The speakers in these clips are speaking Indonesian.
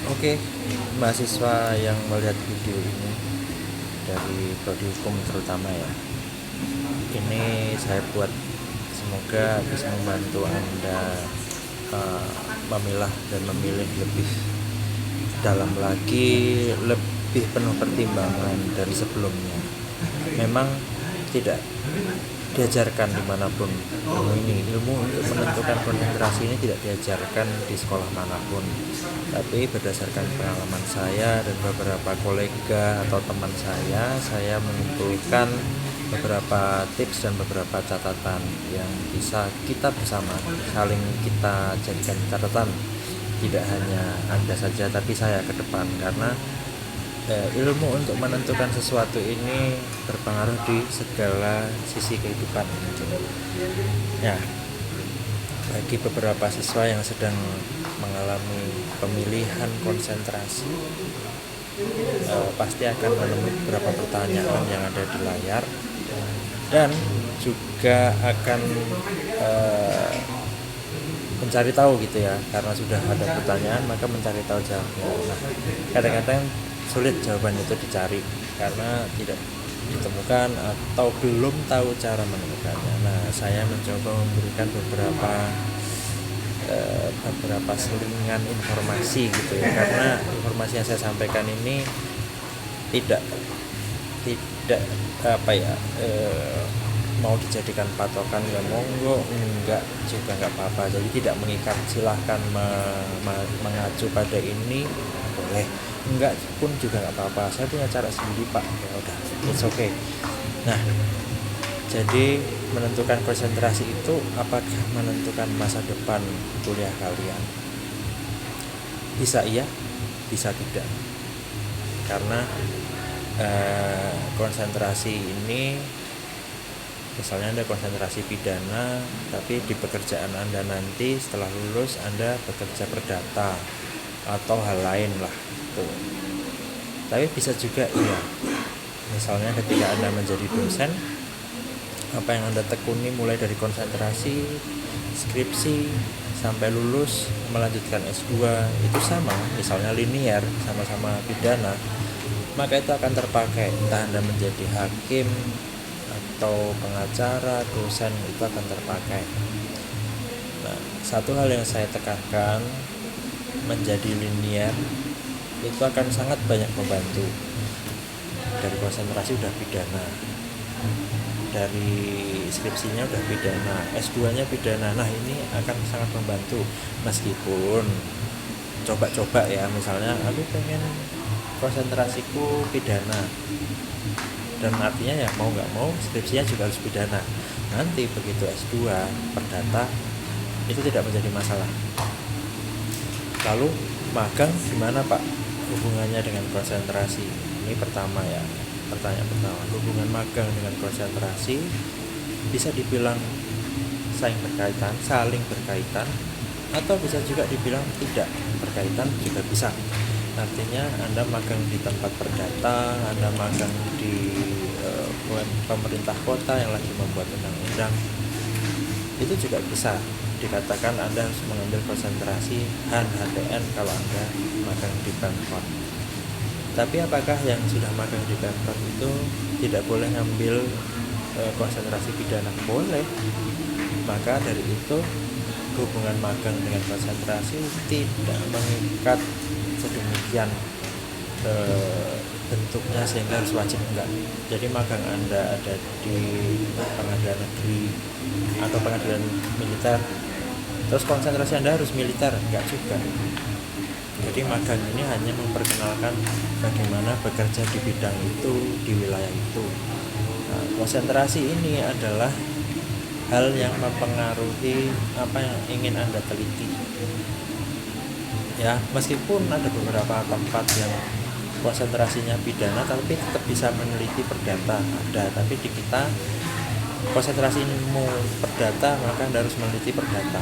Oke, mahasiswa yang melihat video ini dari prodi hukum terutama ya, ini saya buat semoga bisa membantu Anda memilah dan memilih lebih dalam lagi, lebih penuh pertimbangan dari sebelumnya. Memang tidak diajarkan dimanapun ilmu untuk menentukan konsentrasi ini tidak diajarkan di sekolah manapun, tapi berdasarkan pengalaman saya dan beberapa kolega atau teman saya mengumpulkan beberapa tips dan beberapa catatan yang bisa kita bersama saling kita jadikan catatan, tidak hanya Anda saja tapi saya ke depan, karena ilmu untuk menentukan sesuatu ini berpengaruh di segala sisi kehidupan. Ya, bagi beberapa siswa yang sedang mengalami pemilihan konsentrasi, pasti akan menemui beberapa pertanyaan yang ada di layar dan juga akan mencari tahu gitu ya, karena sudah ada pertanyaan maka mencari tahu jawabnya. Nah, kadang-kadang sulit jawaban itu dicari karena tidak ditemukan atau belum tahu cara menemukannya. Nah, saya mencoba memberikan beberapa selingan informasi gitu ya, karena informasi yang saya sampaikan ini tidak mau dijadikan patokan, ya monggo, enggak juga enggak apa-apa, jadi tidak mengikat. Silahkan mengacu pada ini boleh, enggak pun juga enggak apa-apa, saya punya cara sendiri Pak, ya udah, it's okay. Nah, jadi menentukan konsentrasi itu apakah menentukan masa depan kuliah kalian? Bisa iya, bisa tidak, karena konsentrasi ini, misalnya Anda konsentrasi pidana, tapi di pekerjaan Anda nanti setelah lulus Anda bekerja perdata atau hal lain lah tuh. Tapi bisa juga iya, misalnya ketika Anda menjadi dosen, apa yang Anda tekuni mulai dari konsentrasi, skripsi, sampai lulus melanjutkan S2 itu sama, misalnya linear, sama-sama pidana, maka itu akan terpakai. Entah Anda menjadi hakim atau pengacara, dosen, itu akan terpakai. Nah, satu hal yang saya tekankan, menjadi linear itu akan sangat banyak membantu. Dari konsentrasi udah pidana, dari skripsinya udah pidana, S2-nya pidana. Nah, ini akan sangat membantu. Meskipun coba-coba ya, misalnya aku pengen konsentrasiku pidana, dan artinya ya mau nggak mau skripsinya juga harus pidana. Nanti begitu S2 perdata itu tidak menjadi masalah. Lalu magang gimana Pak hubungannya dengan konsentrasi? Ini pertama ya, pertanyaan pertama, hubungan magang dengan konsentrasi bisa dibilang saling berkaitan, atau bisa juga dibilang tidak berkaitan, juga bisa. Artinya Anda magang di tempat perdata, Anda magang di pemerintah kota yang lagi membuat undang-undang, itu juga bisa dikatakan Anda harus mengambil konsentrasi HAN-HTN kalau Anda magang di Pemkot. Tapi apakah yang sudah magang di Pemkot itu tidak boleh ngambil konsentrasi pidana? Boleh. Maka dari itu hubungan magang dengan konsentrasi tidak mengikat sedemikian bentuknya sehingga harus wajib, enggak. Jadi magang Anda ada di pengadilan negeri atau pengadilan militer, terus konsentrasi Anda harus militer, enggak juga. Jadi magang ini hanya memperkenalkan bagaimana bekerja di bidang itu, di wilayah itu. Nah, konsentrasi ini adalah hal yang mempengaruhi apa yang ingin Anda teliti. Ya, meskipun ada beberapa tempat yang konsentrasinya pidana tapi tetap bisa meneliti perdata, ada. Tapi di kita konsentrasi ilmu perdata, maka Anda harus meneliti perdata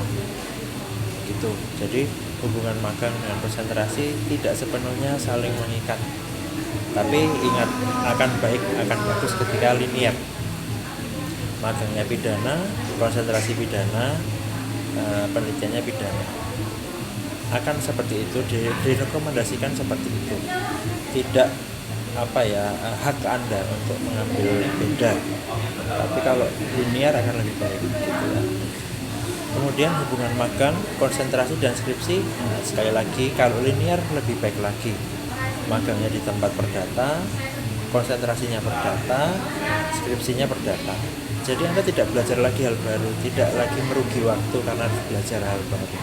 gitu. Jadi hubungan magang dengan konsentrasi tidak sepenuhnya saling mengikat, tapi ingat, akan bagus ketika linear. Magangnya pidana, konsentrasi pidana, penelitiannya pidana. akan seperti itu, direkomendasikan seperti itu. Tidak hak Anda untuk mengambil beda. Tapi kalau linear akan lebih baik gitu ya. Kemudian hubungan magang, konsentrasi dan skripsi. Sekali lagi kalau linear lebih baik lagi. Magangnya di tempat perdata, konsentrasinya perdata, skripsinya perdata. Jadi Anda tidak belajar lagi hal baru, tidak lagi merugi waktu karena belajar hal baru.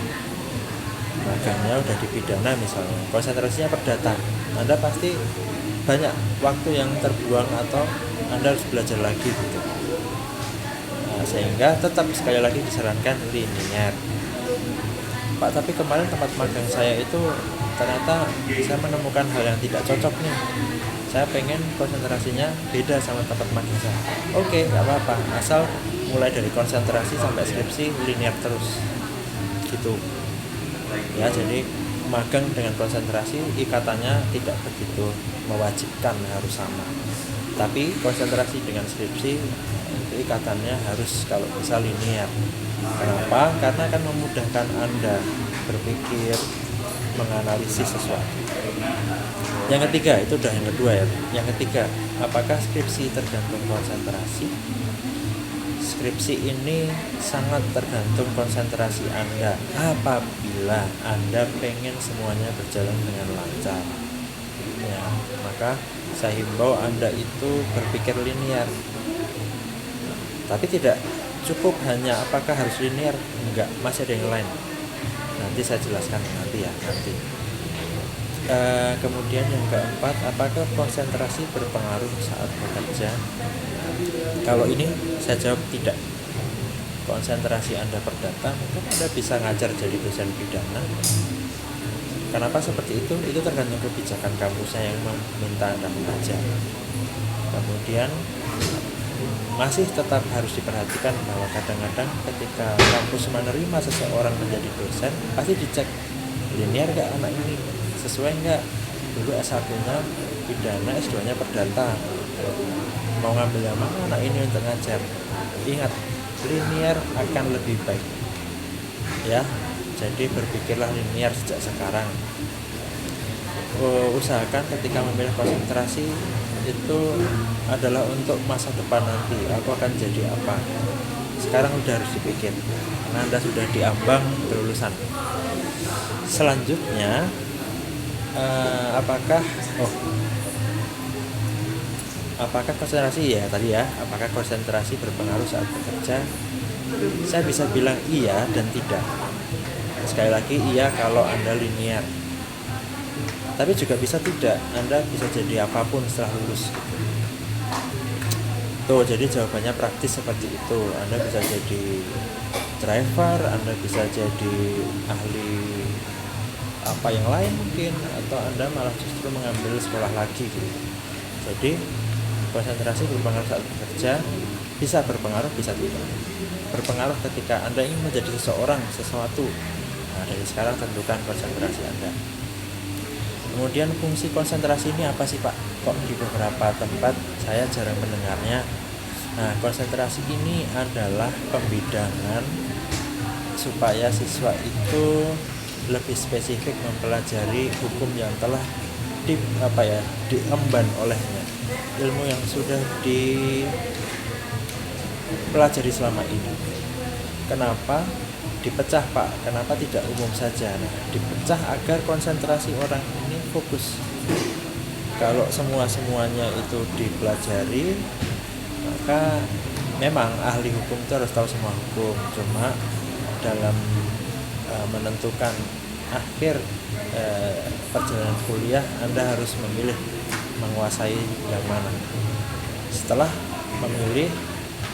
Magangnya udah di pidana misalnya, konsentrasinya perdata, Anda pasti banyak waktu yang terbuang atau Anda harus belajar lagi gitu. Sehingga tetap sekali lagi disarankan linear. Pak, tapi kemarin tempat magang saya itu ternyata saya menemukan hal yang tidak cocok nih. Saya pengen konsentrasinya beda sama tempat magang saya. Oke, nggak apa-apa, asal mulai dari konsentrasi sampai skripsi linear terus gitu ya. Jadi magang dengan konsentrasi ikatannya tidak begitu mewajibkan harus sama, tapi konsentrasi dengan skripsi ikatannya harus kalau bisa linear. Kenapa? Karena akan memudahkan Anda berpikir, menganalisis sesuatu. Yang ketiga, itu udah yang kedua ya. Yang ketiga, apakah skripsi tergantung konsentrasi? Skripsi ini sangat tergantung konsentrasi Anda. Apabila Anda pengen semuanya berjalan dengan lancar ya, maka saya himbau Anda itu berpikir linear. Tapi tidak cukup hanya apakah harus linear, enggak, masih ada yang lain. Nanti saya jelaskan nanti. Kemudian yang keempat, apakah konsentrasi berpengaruh saat bekerja? Kalau ini saya jawab tidak. Konsentrasi Anda perdata, mungkin Anda bisa ngajar jadi dosen pidana. Kenapa seperti itu? Itu tergantung kebijakan kampusnya yang meminta Anda mengajar. Kemudian masih tetap harus diperhatikan bahwa kadang-kadang ketika kampus menerima seseorang menjadi dosen, pasti dicek linear gak anak ini, sesuai gak dulu S1-nya pidana, S2-nya perdata, mau ngambil yang mana anak ini untuk ngajar. Ingat, linear akan lebih baik ya. Jadi berpikirlah linear sejak sekarang. Usahakan ketika memilih konsentrasi itu adalah untuk masa depan nanti, aku akan jadi apa. Sekarang udah harus dipikir karena Anda sudah diambang kelulusan. Selanjutnya apakah konsentrasi ya tadi ya, apakah konsentrasi berpengaruh saat bekerja? Saya bisa bilang iya dan tidak. Sekali lagi iya kalau Anda linear, tapi juga bisa tidak, Anda bisa jadi apapun setelah lulus. Tuh, jadi jawabannya praktis seperti itu. Anda bisa jadi driver, Anda bisa jadi ahli apa yang lain mungkin, atau Anda malah justru mengambil sekolah lagi gitu. Jadi konsentrasi berpengaruh saat bekerja, bisa berpengaruh, bisa tidak. Berpengaruh ketika Anda ingin menjadi sesuatu. Nah, dari sekarang tentukan konsentrasi Anda. Kemudian fungsi konsentrasi ini apa sih Pak? Kok di beberapa tempat saya jarang mendengarnya. Nah, konsentrasi ini adalah pembidangan supaya siswa itu lebih spesifik mempelajari hukum yang telah diemban olehnya, ilmu yang sudah dipelajari selama ini. Kenapa dipecah Pak? Kenapa tidak umum saja? Nah, dipecah agar konsentrasi orang ini fokus. Kalau semuanya itu dipelajari, maka memang ahli hukum itu harus tahu semua hukum. Cuma dalam menentukan akhir perjalanan kuliah, Anda harus memilih menguasai yang mana. Setelah memilih,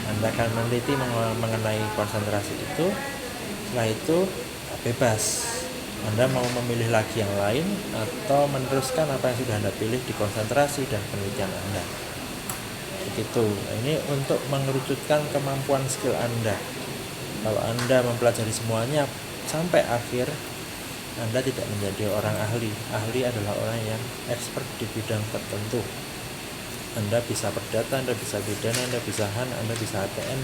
Anda akan meneliti mengenai konsentrasi itu. Setelah itu bebas, Anda mau memilih lagi yang lain atau meneruskan apa yang sudah Anda pilih di konsentrasi dan penelitian Anda. Begitu. Ini untuk mengerucutkan kemampuan skill Anda. Kalau Anda mempelajari semuanya sampai akhir, Anda tidak menjadi orang ahli. Ahli adalah orang yang expert di bidang tertentu. Anda bisa perdata, Anda bisa pidana, Anda bisa HAN, Anda bisa ATN,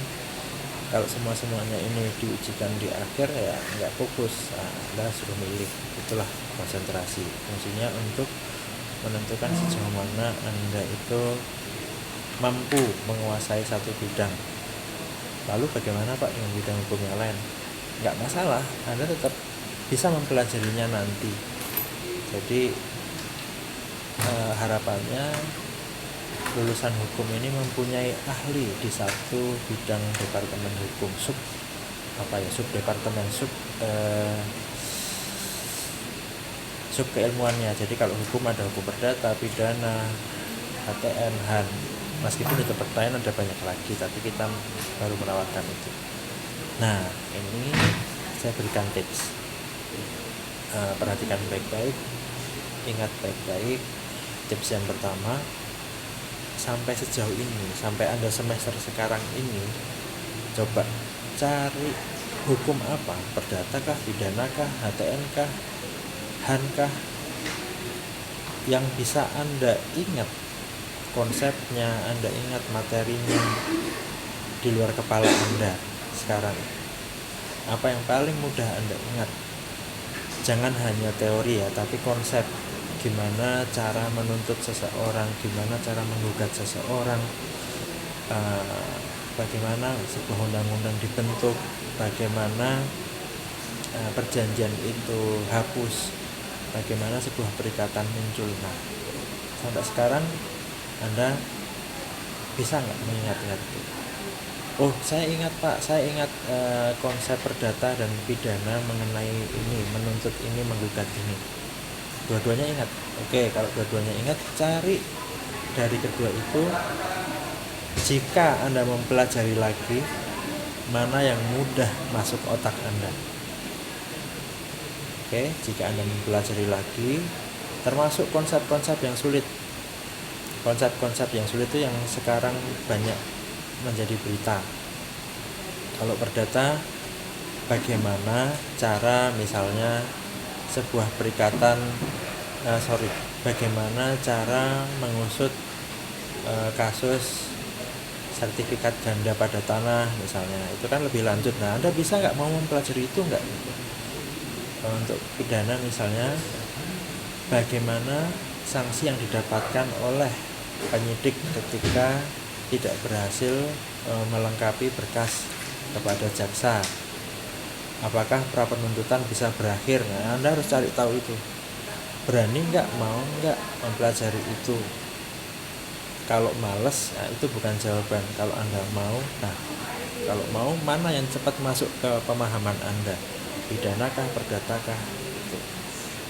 Kalau semuanya ini diujikan di akhir ya nggak fokus. Nah, Anda suruh milih. Itulah konsentrasi. Fungsinya untuk menentukan sejauh mana Anda itu mampu menguasai satu bidang. Lalu bagaimana Pak dengan bidang hukum yang lain? Nggak masalah, Anda tetap bisa mempelajarinya nanti. Jadi harapannya lulusan hukum ini mempunyai ahli di satu bidang departemen hukum, sub departemen sub keilmuannya. Jadi kalau hukum ada hukum perdata, pidana, HTM, HAN. Meskipun di tempat lain ada banyak lagi, tapi kita baru menawarkan itu. Nah, ini saya berikan tips. Perhatikan baik-baik, ingat baik-baik. Tips yang pertama, sampai sejauh ini, sampai Anda semester sekarang ini, coba cari hukum apa, perdata kah, pidana kah, HTM kah, HAN kah, yang bisa Anda ingat konsepnya, Anda ingat materinya di luar kepala Anda sekarang. Apa yang paling mudah Anda ingat? Jangan hanya teori ya, tapi konsep. Gimana cara menuntut seseorang, gimana cara menggugat seseorang, bagaimana sebuah undang-undang dibentuk, bagaimana perjanjian itu hapus, bagaimana sebuah perikatan muncul. Nah, sampai sekarang Anda bisa nggak mengingat-ingat itu? Oh, saya ingat Pak, saya ingat konsep perdata dan pidana mengenai ini, menuntut ini, menggugat ini. Dua-duanya ingat. Oke, kalau dua-duanya ingat, cari dari kedua itu. Jika Anda mempelajari lagi, mana yang mudah masuk otak Anda. Oke, jika Anda mempelajari lagi, termasuk konsep-konsep yang sulit. Konsep-konsep yang sulit itu yang sekarang banyak menjadi berita. Kalau perdata, bagaimana cara misalnya sebuah perikatan, bagaimana cara mengusut kasus sertifikat ganda pada tanah misalnya, itu kan lebih lanjut. Nah, Anda bisa nggak mau mempelajari itu nggak? Untuk pidana misalnya, bagaimana sanksi yang didapatkan oleh penyidik ketika tidak berhasil melengkapi berkas kepada jaksa. Apakah pra penuntutan bisa berakhir? Nah, Anda harus cari tahu itu. Berani nggak, mau nggak mempelajari itu? Kalau males, nah itu bukan jawaban. Kalau Anda mau, kalau mau, mana yang cepat masuk ke pemahaman Anda? Pidana kah, perdata kah?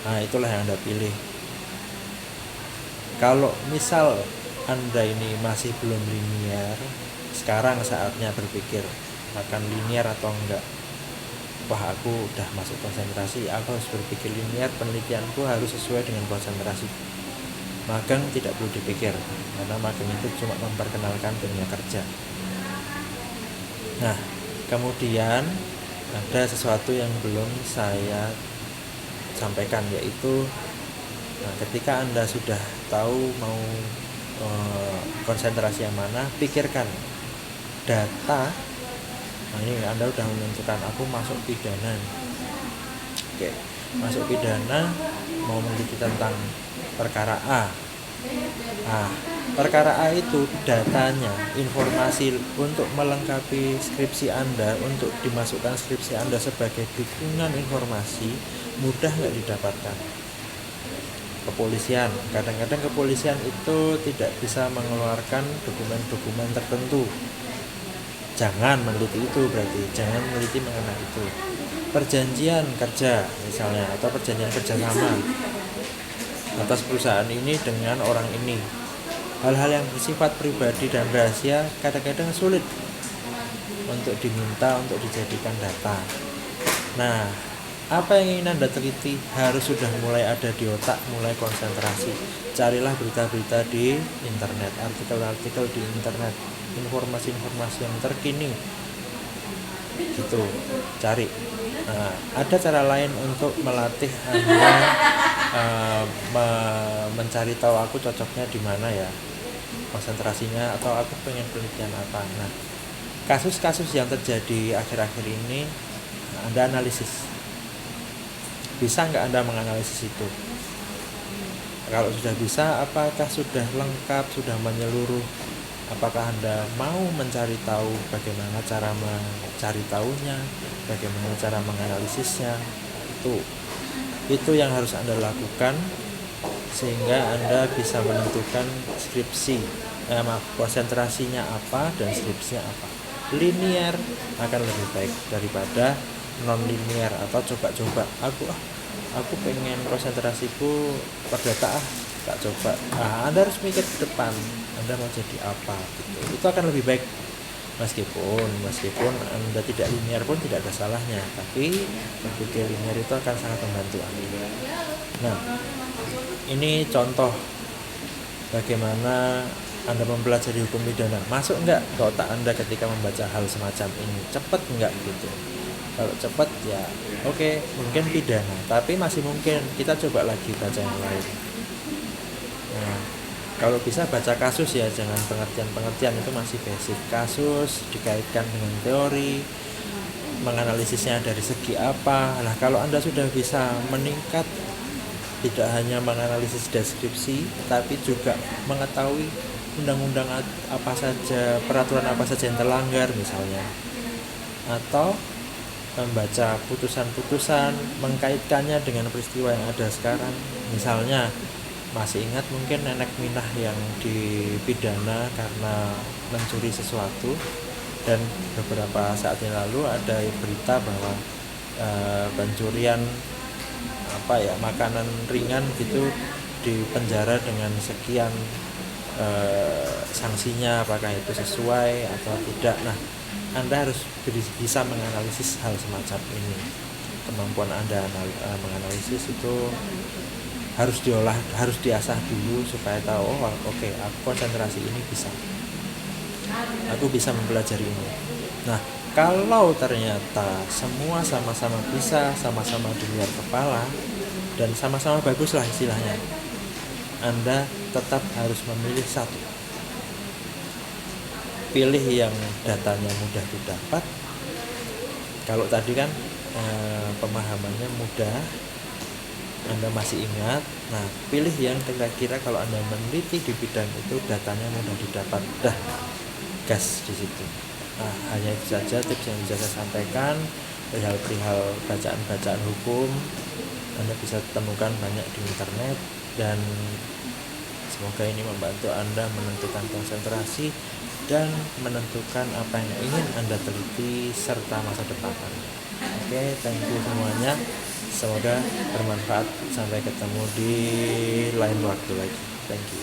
Nah, itulah yang Anda pilih. Kalau misal Anda ini masih belum linear, sekarang saatnya berpikir akan linear atau enggak. Wah, aku udah masuk konsentrasi, aku harus berpikir linear, penelitianku harus sesuai dengan konsentrasi. Magang tidak perlu dipikir, karena magang itu cuma memperkenalkan dunia kerja. Nah, kemudian ada sesuatu yang belum saya sampaikan, yaitu ketika Anda sudah tahu mau konsentrasi yang mana, pikirkan data. Nah, ini Anda udah menentukan, aku masuk pidana. Oke, masuk pidana, mau meneliti tentang perkara A. Perkara A itu datanya, informasi untuk melengkapi skripsi Anda, untuk dimasukkan skripsi Anda sebagai dukungan informasi, mudah nggak didapatkan? Kepolisian, kadang-kadang kepolisian itu tidak bisa mengeluarkan dokumen-dokumen tertentu. Jangan meneliti itu, berarti jangan meneliti mengenai itu. Perjanjian kerja misalnya, atau perjanjian kerjasama atas perusahaan ini dengan orang ini, hal-hal yang bersifat pribadi dan rahasia kadang-kadang sulit untuk diminta, untuk dijadikan data. Nah, apa yang ingin Anda teliti harus sudah mulai ada di otak, mulai konsentrasi. Carilah berita-berita di internet, artikel-artikel di internet, informasi-informasi yang terkini, gitu, cari. Nah, ada cara lain untuk melatih Anda mencari tahu aku cocoknya di mana ya konsentrasinya, atau aku pengen penelitian apa. Nah, kasus-kasus yang terjadi akhir-akhir ini Anda analisis. Bisa nggak Anda menganalisis itu? Kalau sudah bisa, apakah sudah lengkap, sudah menyeluruh? Apakah Anda mau mencari tahu bagaimana cara mencari tahunya, bagaimana cara menganalisisnya? Itu yang harus Anda lakukan sehingga Anda bisa menentukan konsentrasinya apa dan skripsinya apa. Linear akan lebih baik daripada non linear atau coba-coba. Aku pengen konsentrasiku perdata tak coba. Anda harus mikir ke depan, Anda mau jadi apa gitu. Itu akan lebih baik. Meskipun Anda tidak linear pun tidak ada salahnya, tapi berpikir linear itu akan sangat membantu Anda. Nah, ini contoh bagaimana Anda mempelajari hukum pidana. Masuk enggak ke otak Anda ketika membaca hal semacam ini? Cepat enggak gitu? Kalau cepat ya oke, mungkin pidana, tapi masih mungkin kita coba lagi baca yang lain. Nah, kalau bisa baca kasus ya, jangan pengertian-pengertian, itu masih basic. Kasus dikaitkan dengan teori, menganalisisnya dari segi apa. Nah, kalau Anda sudah bisa meningkat, tidak hanya menganalisis deskripsi, tapi juga mengetahui undang-undang apa saja, peraturan apa saja yang terlanggar misalnya, atau membaca putusan-putusan, mengkaitkannya dengan peristiwa yang ada sekarang. Misalnya, masih ingat mungkin nenek Minah yang dipidana karena mencuri sesuatu, dan beberapa saat yang lalu ada berita bahwa pencurian makanan ringan gitu dipenjara dengan sekian sanksinya, apakah itu sesuai atau tidak. Nah, Anda harus bisa menganalisis hal semacam ini. Kemampuan Anda menganalisis itu harus diolah, harus diasah dulu supaya tahu, oke, aku konsentrasi ini bisa, aku bisa mempelajari ini. Nah, kalau ternyata semua sama-sama bisa, sama-sama di luar kepala, dan sama-sama bagus lah istilahnya, Anda tetap harus memilih satu. Pilih yang datanya mudah didapat. Kalau tadi kan pemahamannya mudah, Anda masih ingat. Nah, pilih yang kira-kira kalau Anda meneliti di bidang itu datanya mudah didapat. Dah, gas di situ. Nah, hanya itu saja tips yang bisa saya sampaikan. Perihal bacaan-bacaan hukum Anda bisa temukan banyak di internet, dan semoga ini membantu Anda menentukan konsentrasi dan menentukan apa yang ingin Anda teliti serta masa depan Anda. Oke, thank you semuanya. Semoga bermanfaat. Sampai ketemu di lain waktu lagi. Thank you.